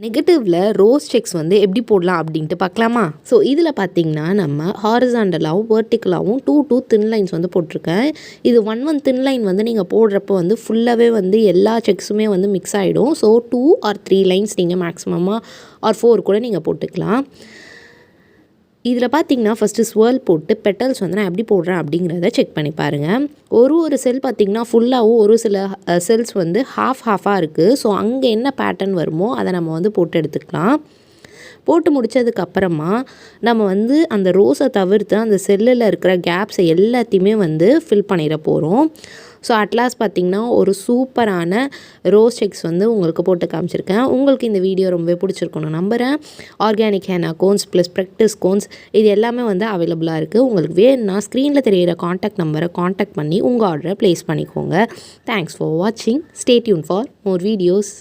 நெகட்டிவ்ல rose sex வந்து எப்படி போடலாம் அப்படின்ட்டு பார்க்கலாமா? ஸோ இதில் பார்த்தீங்கன்னா நம்ம ஹாரிசாண்டலாகவும் வெர்டிக்கலாகவும் 2 தின் லைன்ஸ் வந்து போட்டிருக்கேன். இது 1 தின் லைன் வந்து நீங்கள் போடுறப்போ வந்து ஃபுல்லாகவே வந்து எல்லா செக்ஸுமே வந்து மிக்ஸ் ஆகிடும். ஸோ 2 ஆர் 3 லைன்ஸ் நீங்கள் மேக்ஸிமமாக ஆர் 4 கூட நீங்கள் போட்டுக்கலாம். இதில் பார்த்தீங்கன்னா ஃபஸ்ட்டு ஸ்வர்ல் போட்டு பெட்டல்ஸ் வந்து நான் எப்படி போடுறேன் அப்படிங்கிறத செக் பண்ணி பாருங்கள். ஒரு செல் பார்த்திங்கன்னா ஃபுல்லாகவும் ஒரு சில செல்ஸ் வந்து ஹாஃபாக இருக்குது. ஸோ அங்கே என்ன பேட்டர்ன் வருமோ அதை நம்ம வந்து போட்டு எடுத்துக்கலாம். போட்டு முடித்ததுக்கப்புறமா நம்ம வந்து அந்த ரோஸை தவிர்த்து அந்த செல்லில் இருக்கிற கேப்ஸை எல்லாத்தையுமே வந்து ஃபில் பண்ணிட போகிறோம். ஸோ அட்லாஸ் பார்த்திங்கன்னா ஒரு சூப்பரான ரோஸ் செக்ஸ் வந்து உங்களுக்கு போட்டு காமிச்சிருக்கேன். உங்களுக்கு இந்த வீடியோ ரொம்பவே பிடிச்சிருக்கணும் நம்புகிறேன். Organic henna cones plus practice cones இது எல்லாமே வந்து அவைலபிளாக இருக்குது. உங்களுக்கு வேணும்னா ஸ்க்ரீனில் தெரிகிற காண்டாக்ட் நம்பரை காண்டாக்ட் பண்ணி உங்கள் ஆர்டரை ப்ளேஸ் பண்ணிக்கோங்க. தேங்க்ஸ் ஃபார் வாட்சிங். Stay tune for more videos.